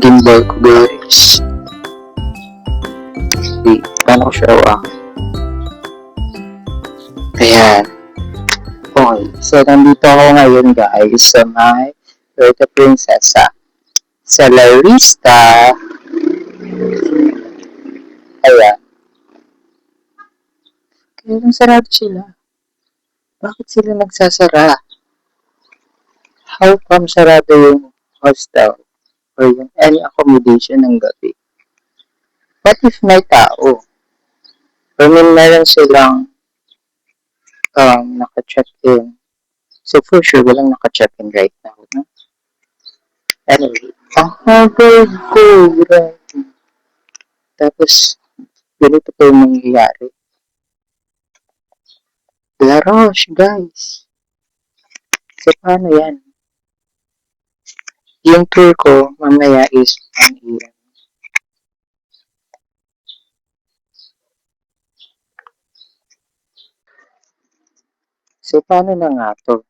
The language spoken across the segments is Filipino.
gimbal ko guys. Di, paano ko siya Ayan. Okay, so nandito ako ngayon guys sa may Puerto Princesa. Sa Larista. Ayan. Kaya nang sarado sila. Bakit sila nagsasara? How come sarado yung hostel or yung any accommodation ng gabi? What if may tao? I mean, meron silang naka-check-in. So for sure, walang naka-check-in right now. No? Anyway, ang hagod ko. Tapos, ganito po yung mangyayari. Larosh, guys. So, paano yan? Yung tour ko, mamaya is iyan. So, paano na nga to?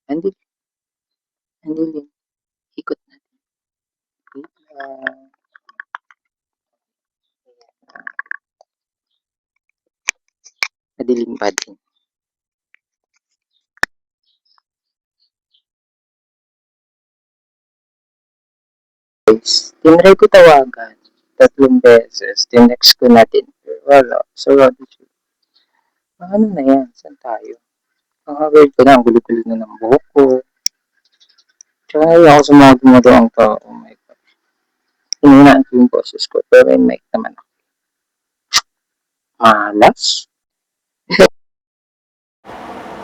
Andi din. Ikot natin. Madilim pa din. Guys, tinry ko tawagan 3 beses. Tinext ko natin. Wala. So, ano na yan? Saan tayo? Ang hawig ko na. Ang gulo-gulo na ng buhok ko. Tsaka ngayon ako sa mga gumagawang tao. Oh my God. Hininaan ko yung boses ko. Pero may mic naman ako. Malas?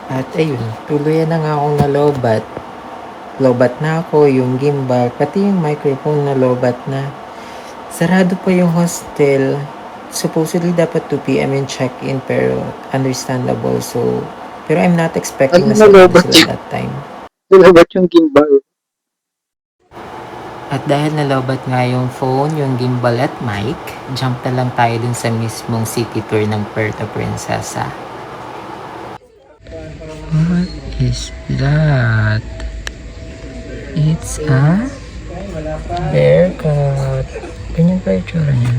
At ayun, tuluyan na nga akong nalobat. Lobat na ako, yung gimbal, pati yung microphone na lobat na. Sarado pa yung hostel. Supposedly dapat 2 p.m. yung check-in pero understandable. So, pero I'm not expecting na sarado sila that time. Nalobat yung gimbal. At dahil nalobat nga yung phone, yung gimbal at mic, jump na lang tayo dun sa mismong city tour ng Puerto Princesa. What is that? It's a bearcat. Ganyan pa yung tsura niya.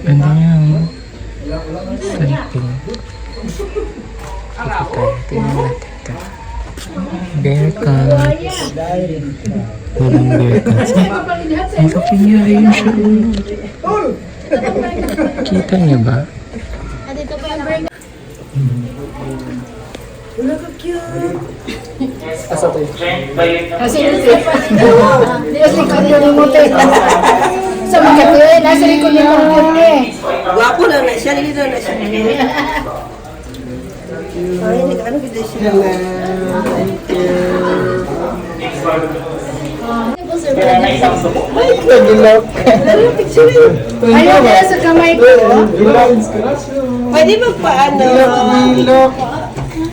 Ganda niya, sleeping. Tingnan natin ito. Bearcats. Walang bearcats. Ang laki niya, ayun siya. Kita niya ba? Wala ka cute. Asa to yun? Kasi yung motor. Sa mga cute, nasa likod yung cute eh. Guwapo lang na siya, dito na siya. Ay, ano kita siya? Ay, kagilap. Ayaw nila sa kamay ko. Pwede ba paano? Gilap.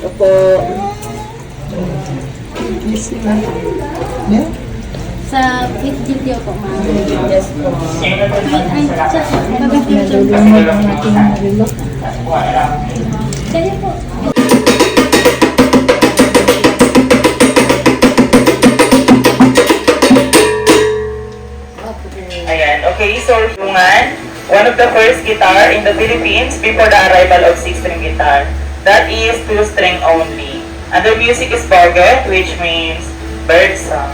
Opo. Sa video po, ma'am. Yes po. Kaya po. Ayan, okay, so one of the first guitar in the Philippines before the arrival of 6-string guitar. That is 2-string only. And the music is boget, which means bird song.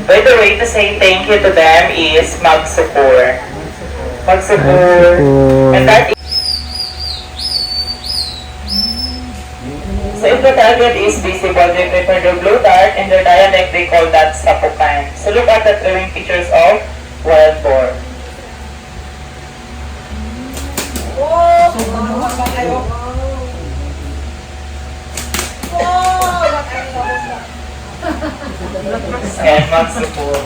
By the way, to say thank you to them is Magsupur. Magsupur. And that is... So if the target is visible, they prefer the blue dart. In their dialect, they call that sapukan. So look at the drawing pictures of wild boar. And mag-support.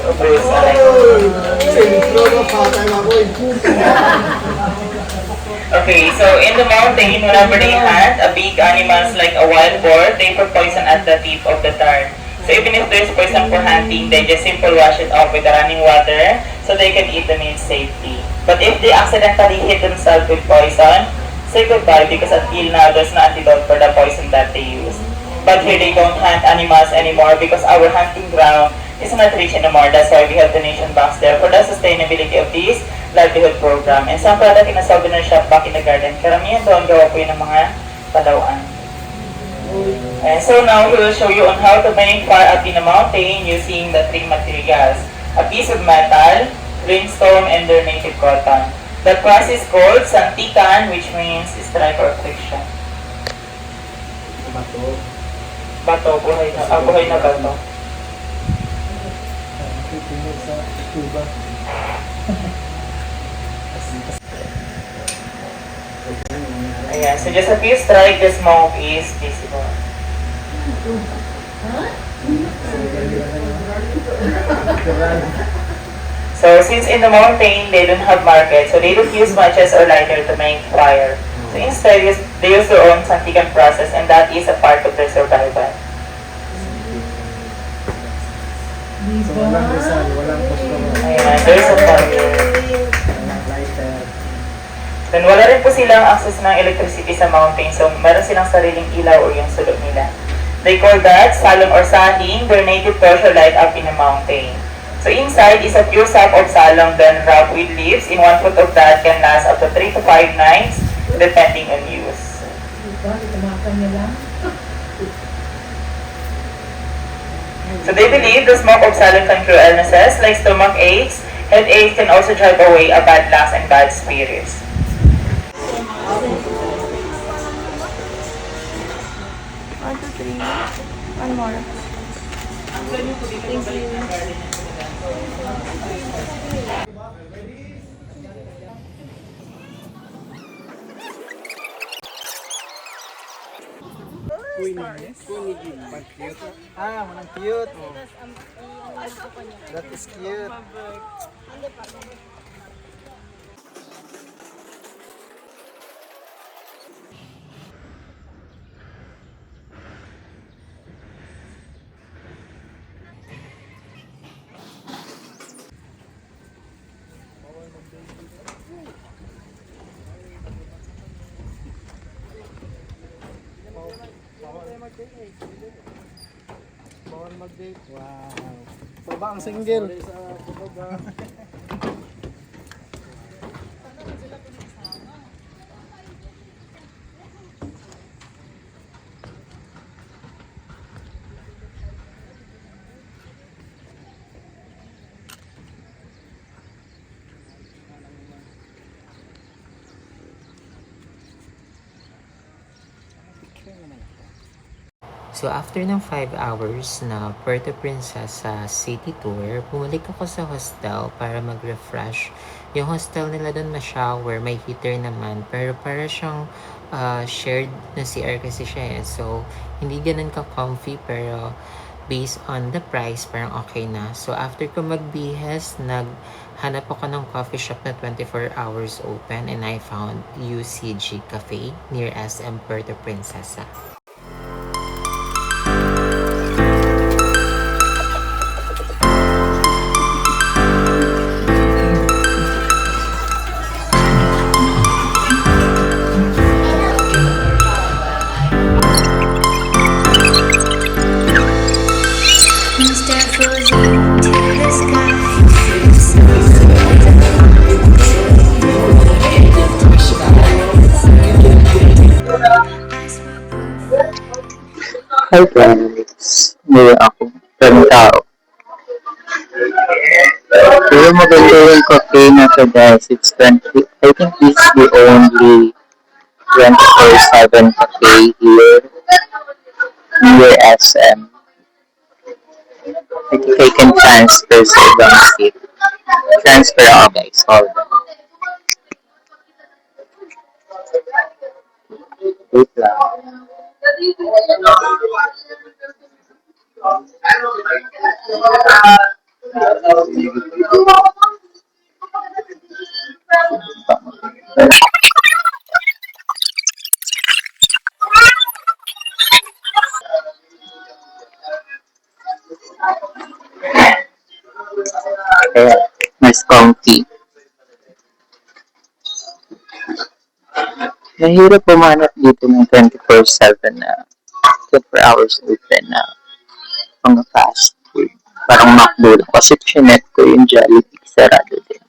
Okay, so in the mountain, whenever they hunt a big animals like a wild boar, they put poison at the tip of the thorn. So even if there's poison for hunting, they just simply wash it off with the running water so they can eat the meat safely. But if they accidentally hit themselves with poison, say goodbye because until now there's no antidote for the poison that they use. But here they don't hunt animals anymore because our hunting ground is not rich anymore. That's why we have donation box there for the sustainability of this livelihood program. And some product in a souvenir shop back in the garden. Karamihan doon gawa po yun ng mga palawaan. And so now we will show you on how to make fire up in a mountain using the three materials. A piece of metal, greenstone, and their native cotton. The process is called santikan, which means strike or friction. Bato, buhay na bato. Ayan, so just a few strike, the smoke is visible. So since in the mountain they don't have market, so they don't use matches or lighter to make fire. So instead, they use their own santikan process, and that is a part of their survival. Ayan, there's a fire. Then wala rin po silang access ng electricity sa mountain, so meron silang sariling ilaw o yung sulok nila. They call that salon or sahing, their native torch light up in a mountain. So inside is a pure sap of salon then wrapped with leaves. In 1 foot of that can last up to 3 to 5 nights depending on use. So they believe the smoke of salon can cure illnesses like stomach aches, headaches, can also drive away a bad luck and bad spirits. One more. Thank you. Ah, manang cute. That is cute. Bawal mag-date. Wow. Baba ang single. So after ng 5 hours na Puerto Princesa city tour, bumalik ako sa hostel para mag-refresh. Yung hostel nila doon ma-shower, may heater naman, pero para siyang shared na CR kasi siya eh. So hindi ganun ka-comfy pero based on the price, parang okay na. So after ko magbihes, naghanap ako ng coffee shop na 24 hours open and I found UCG Cafe near SM Puerto Princesa. Hi friends, ngayon ako, ng tao. Pero maganda yung cafe na to guys, it's 20, I think this is the only 24/7 cafe here, near SM. I think I can transfer sa ibang seat. Transfer ako guys, hold on. Wait lang. Kaya, mas comfy. Mahirap pumanap dito ng 24/7 na 24 hours open na mga fast food. Parang McDo lang. Kasi chinet ko yung Jollibee, sarado din.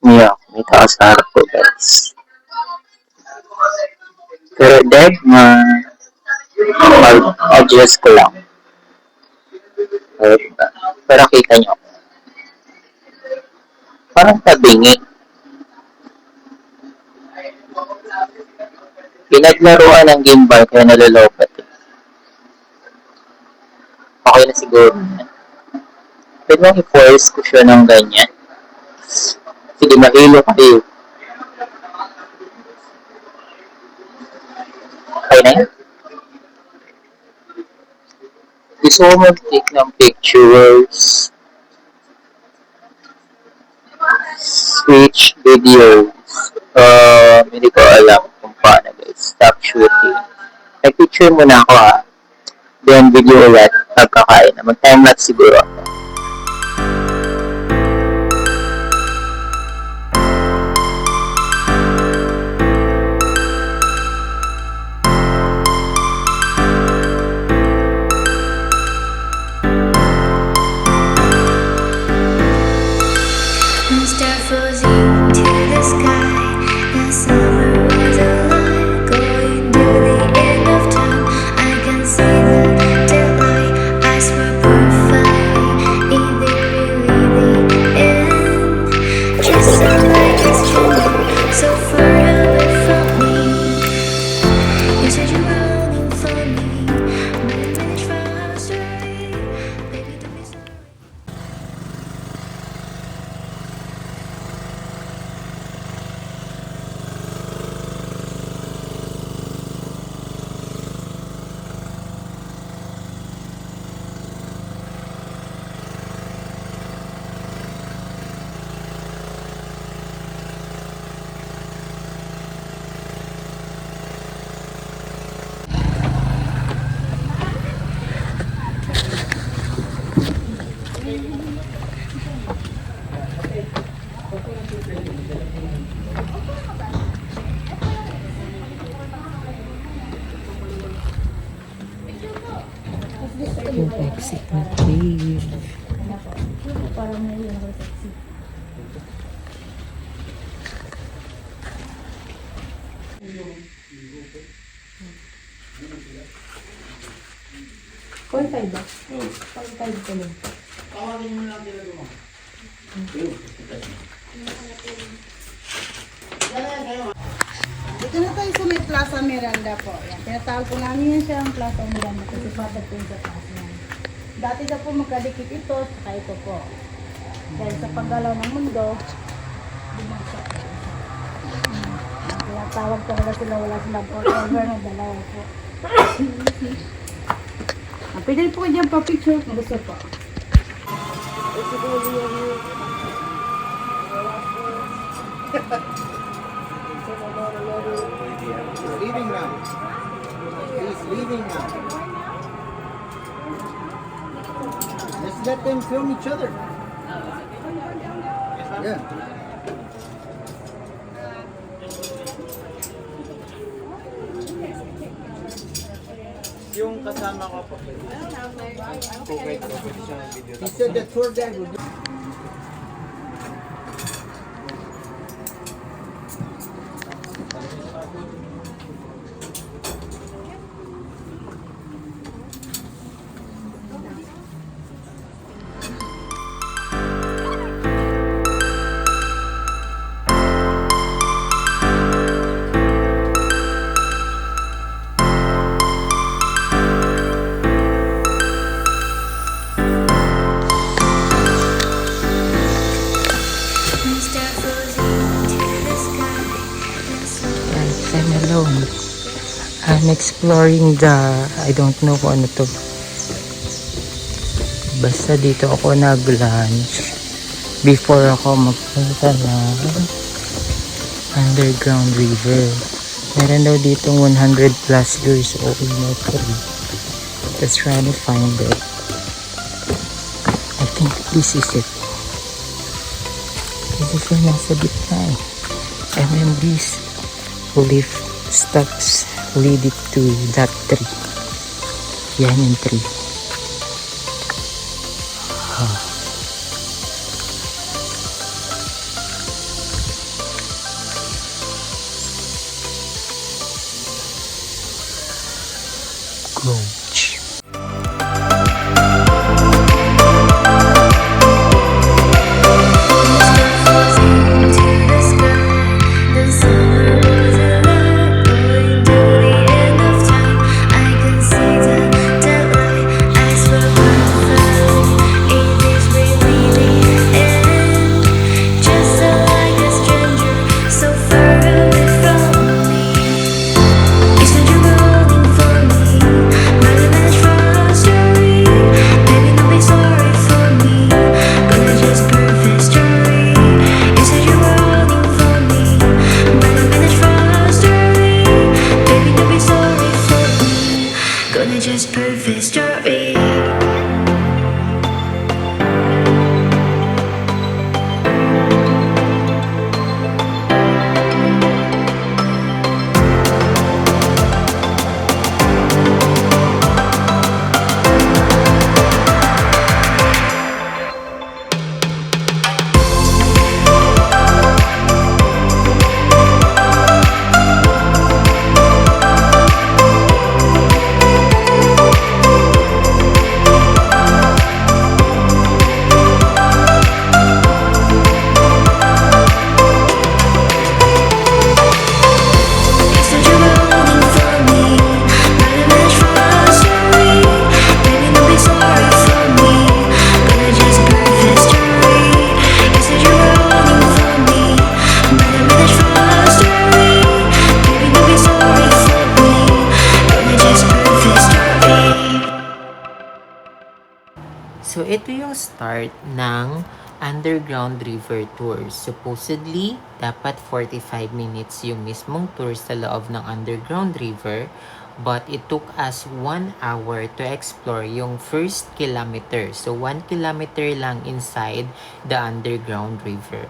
Yeah, may tao sa harap ko, guys. Pero Deg, mag-adjust ko lang. Diba? Para kita nyo. Parang tabingi. Pinaglaruan ng gimbal kaya nalolopat. Okay na siguro. Pwede mong i-force ko siya ng ganyan. Sige, mahilo kayo. Okay na yun? Gusto ko mag-take ng pictures. Switch videos. Hindi ko alam kung paano, guys. Stop shooting. Nag-picture muna ako, ha. Then video ulit pagkakain na. Mag-timelapse siguro ako. Start floating to the sky. The summer was alive, going to the end of time. I can see the daylight. Eyes were perfect. Is it really the end? Just like a dream, so far away from me. You said you were longing for me, but I managed from astray. Baby, don't be sorry. Yung exit na cave. Dito na tayo sa may Plaza Miranda po. Yan. Tinatawag po namin yan siyang Plaza Miranda kasi patag po yung sa taas yan. Dati daw po magkadikit ito, saka ito po. Dahil sa paggalaw ng mundo, bumagsak po. Kaya tawag talaga sila, wala silang forever na dalawa po. Pwede po kayo dyan pa-picture kung gusto po. He's leaving now. He's leaving now. Let's let them film each other. Yeah. Yung kasama ko po. Okay, pwede siya ng video. He said the tour guide will do. I'm alone. I'm exploring the, I don't know kung ano to. Basta dito ako nag-lunch before ako magpunta na underground river. Meron daw ditong 100 plus years old na tree. Just trying to find it. I think this is it. This is yung nasa gitna eh. And then these leaf stalks lead it to that tree. Yan yung tree. Coach. Just perfect story. So, ito yung start ng underground river tour. Supposedly, dapat 45 minutes yung mismong tour sa loob ng underground river. But it took us 1 hour to explore yung first kilometer. So, 1 kilometer lang inside the underground river.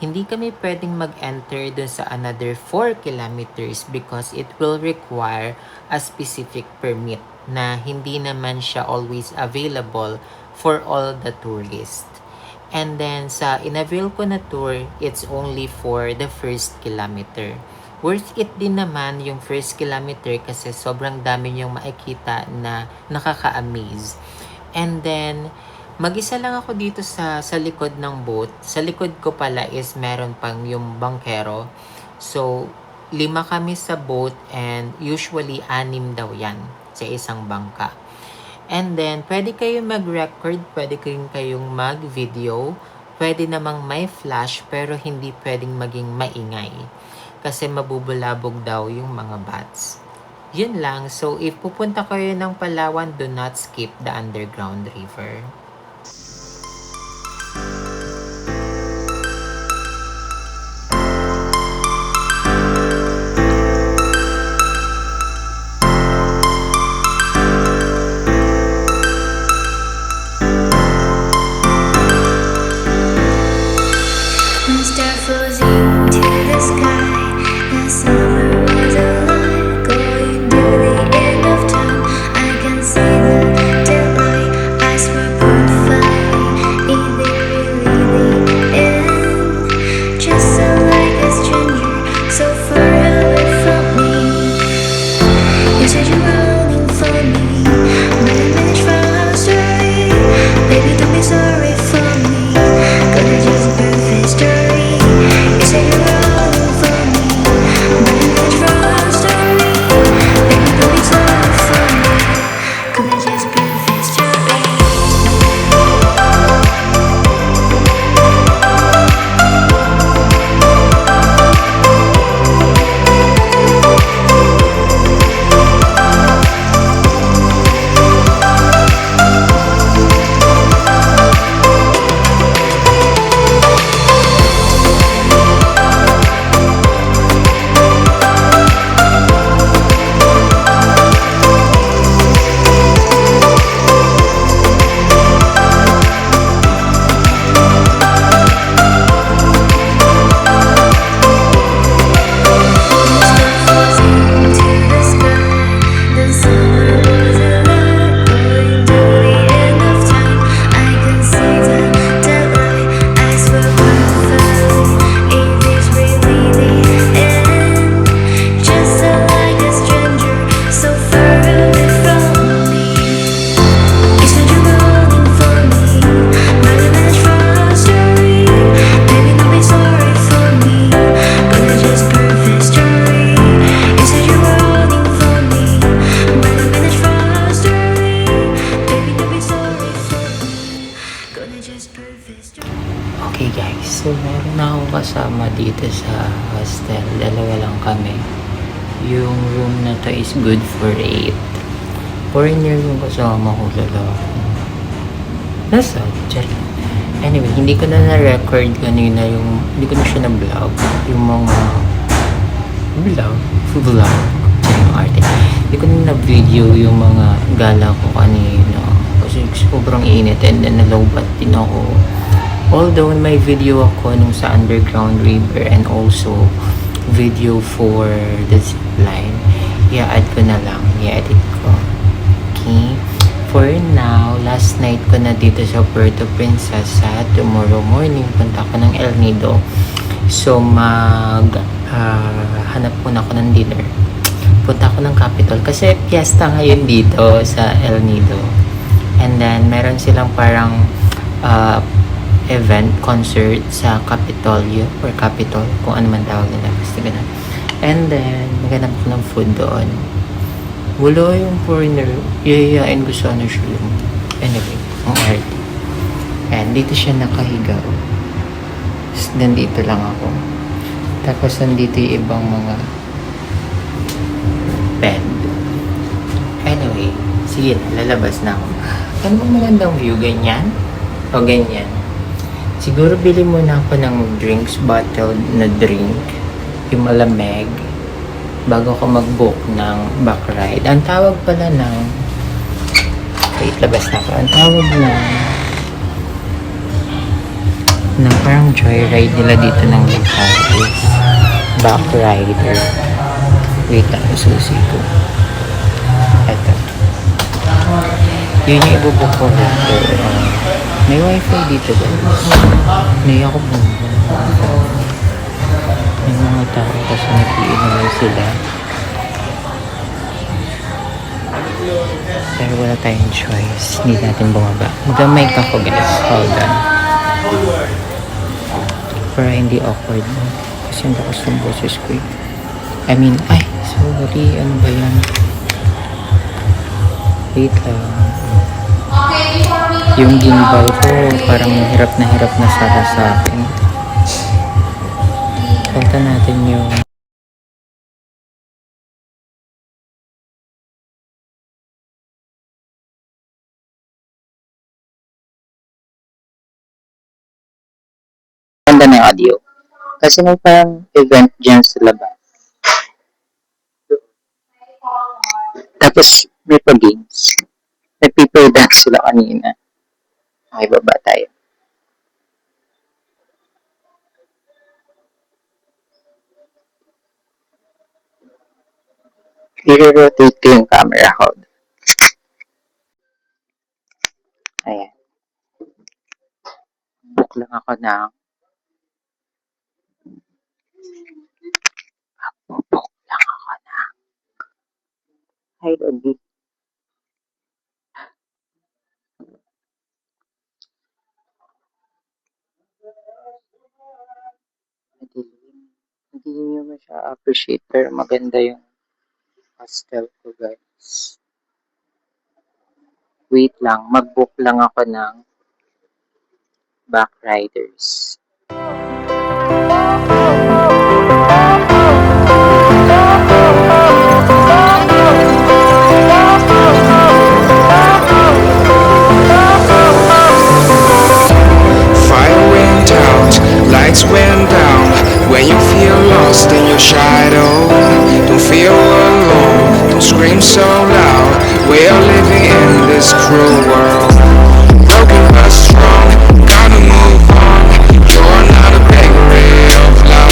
Hindi kami pwedeng mag-enter dun sa another 4 kilometers because it will require a specific permit na hindi naman siya always available for all the tourists. And then sa in-avail ko na tour, it's only for the first kilometer. Worth it din naman yung first kilometer kasi sobrang dami niyong makikita na nakaka-amaze. And then, mag-isa lang ako dito sa likod ng boat. Sa likod ko pala is meron pang yung bangkero. So, 5 kami sa boat and usually 6 daw yan sa isang bangka. And then, pwede kayong mag-record, pwede kayong mag-video, pwede namang may flash, pero hindi pwedeng maging maingay. Kasi mabubulabog daw yung mga bats. Yun lang. So, if pupunta kayo ng Palawan, do not skip the underground river. I can see the daylight. I swear. guys, so meron na akong kasama dito sa hostel. Dalawa lang kami. Yung room na to is good for 8. Foreigner yung kasama ko, lalaki. Nasa? Diyan. Anyway, hindi ko na na-record kanina yung, hindi ko na siya na-vlog. Yung mga vlog. Yung arte. Hindi ko na na-video yung mga gala ko kanina. Kasi sobrang init and then nalobat din ako. Although may video ako nung sa underground river and also video for the zipline, i-add ko na lang, i-edit ko. Okay? For now, last night ko na dito sa Puerto Princesa. Tomorrow morning, punta ko ng El Nido. So, hanap muna ako ng dinner. Punta ko ng Capitol. Kasi fiesta ngayon dito sa El Nido. And then, meron silang parang event, concert sa Capitolio or Capitol, kung ano man tawag nila. Basta ganun. And then, maghanap ko ng food doon. Wala yung foreigner. Yayayain ko sana siya yung... Anyway, ang art. And dito siya nakahiga. Tapos, nandito lang ako. Tapos, nandito yung ibang mga bed. Anyway, sige na, lalabas na ako. Ano bang magandang view? Ganyan? O ganyan? Siguro bili muna ako ng drinks, bottled na drink, yung malamig, bago ako mag-book ng back ride. Ang tawag pala ng... Wait, labas na ako. Ang tawag ng parang joyride nila dito ng lugar is back rider. Wait lang, susi ko. Eto. Yun yung ibubuk ko dito. May wifi dito guys. May ako bumba. May mga tao kasi nag-iinuman sila. Pero wala tayong choice. Hindi natin bumaba. Mag-mic ako guys. Hold on. Para hindi awkward. Kasi ang lakas ng boses ko. I mean, ay, sorry. Ano ba yan? Wait lang. Yung gimbal ko parang hirap na sa akin. Punta natin yung Ganda na yung audio. Kasi may parang event dyan sa labas. Tapos may pa-games. May people dance sila kanina. Okay, baba tayo. I-rotate ko yung camera. Hold. Ayan. Book lang ako ng Hi, Daddy. Hindi nyo masya appreciate pero maganda yung hostel ko guys. Wait lang, mag-book lang ako ng backriders. Fire went out, lights went down. When you feel lost in your shadow, don't feel alone, don't scream so loud. We are living in this cruel world. Broken but strong, gotta move on. You're not a bakery of love.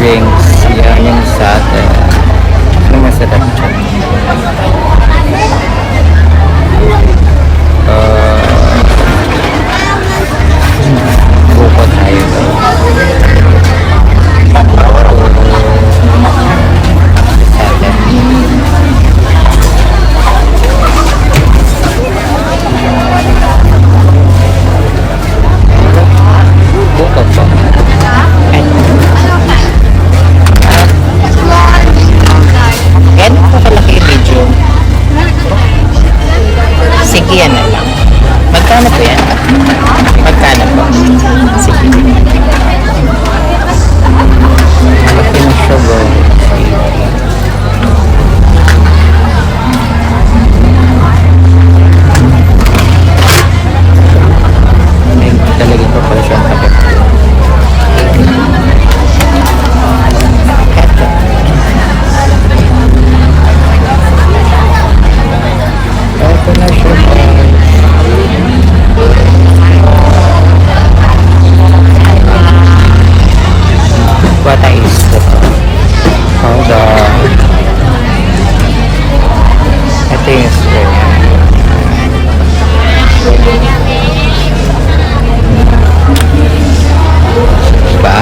drinks. Yan yung sa atin. Ano masarap dyan? Buko tayo daw. Sa atin. Buko po. Ganun po kalaki yung medium. Sige, yan na lang. Magkano po yan? Magkano po? Sige. Malaki ng sugar. May talagang pa pala siyang kape. Ito na sugar. What is ito? Hold on. Ito yung spray niya. Diba?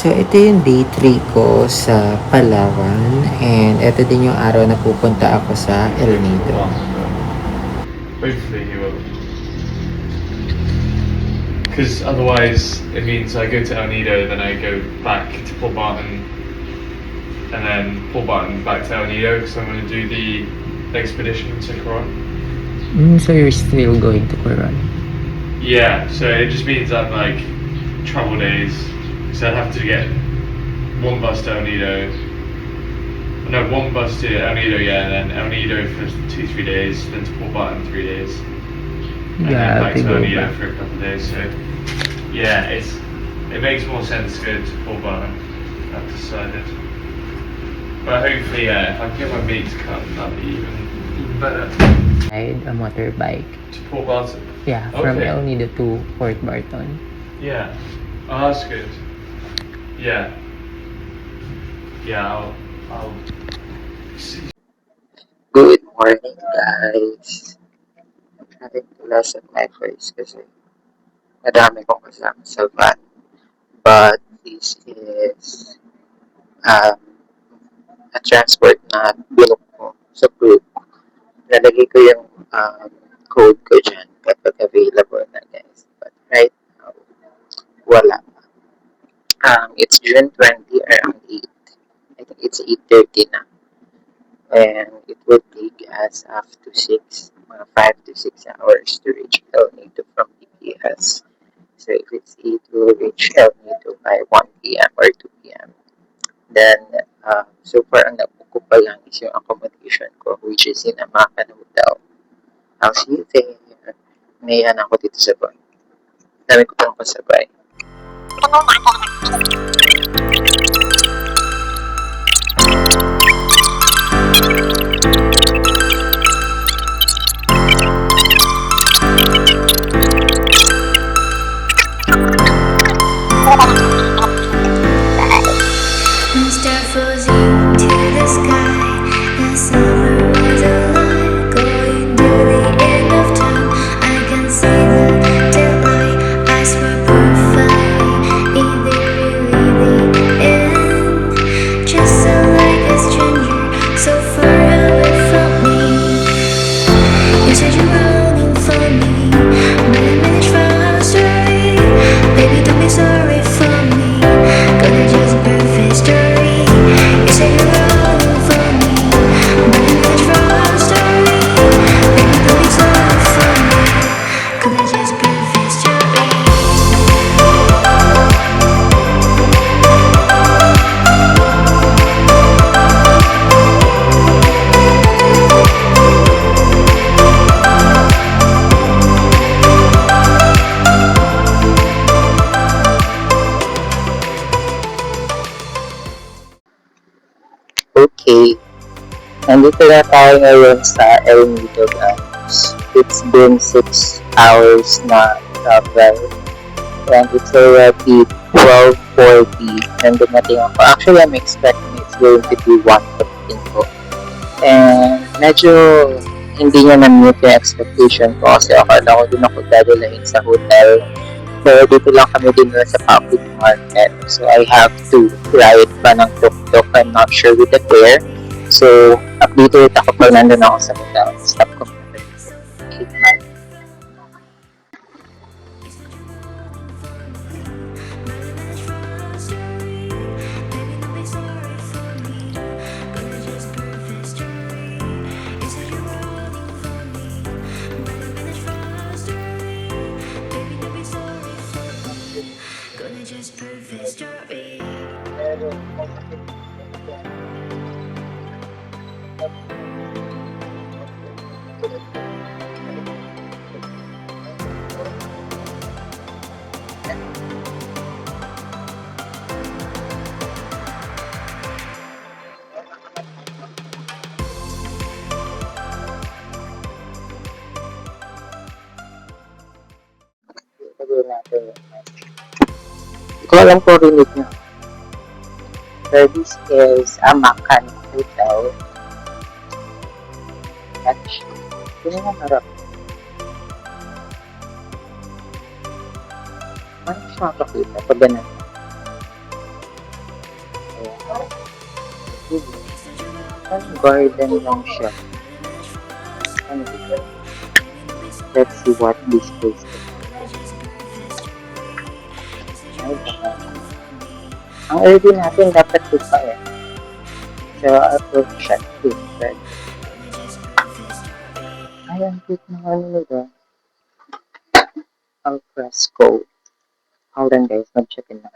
So, ito yung day 3 ko sa Palawan. And ito din yung araw na pupunta ako sa El Nido. Hopefully he will. Because otherwise it means I go to El Nido, then I go back to Port Barton, and then Port Barton back to El Nido because I'm going to do the expedition to Coron. So, you're still going to Coron? Yeah, so it just means I'm like travel days. So I'd have to get one bus to El Nido. No, one bus to El Nido, yeah, and then El Nido for 2-3 days, then to Port Barton 3 days. And Yeah, then back to to go El Nido back. for a couple of days. So yeah, it makes more sense to go to Port Barton. I've decided. But hopefully, yeah, if I can get my mate to come, that'd be even better. Ride a motorbike. To Port Barton. Yeah, from Okay. El Nido to Port Barton. Yeah. Oh, that's good. Yeah. Yeah, I'll see. Good morning, guys. I'm having to lessen my voice kasi madami kong kasama sa van. But this is a transport na binok ko sa group. Nalagay ko yung code ko dyan kapag available na, guys. But right now, wala. It's June 20 around 8. I think it's 8:30 na. And it will take us up to 5 to 6 hours to reach El Nido from PPS. So if it's 8, we'll reach El Nido by 1 p.m. or 2 p.m. Then, so far ang nabuko pa lang is yung accommodation ko, which is in Amakan Hotel. I'll see you there. Nayan ako dito sa van. Dami ko pang pasabay. Mr. Frozen to the sky. The summer was alive, going to the end of time. I can see the daylight. Eyes were perfect. In the really the Okay. Nandito na tayo ngayon sa El Nido, guys. It's been 6 hours na travel. And it's already 12:40 nang dumating ako. Actually, I'm expecting it's going to be 1:15 po. And medyo hindi niya na-meet yung expectation ko kasi akala ko din ako dadalahin sa hotel. Pero dito lang kami din sa public market. So, I have to ride pa ng tuk-tuk. I'm not sure with the fare. So, update ulit ako pag nandun ako sa hotel. Stop ko muna. Gonna just prove this story. Sabihin natin yun. Hindi ko alam kung rinig nyo. So, this is a Macan hotel. Actually, yun yung harap. Ano siya makakita? Pag ganun. Ayan. Garden lang siya. Ano dito? Let's see what this place is. Ay, baka. Ang early natin dapat dito eh. So, approach siya. But, ay, ang cute na ano nito. Al fresco. Hold on guys, mag-check in na.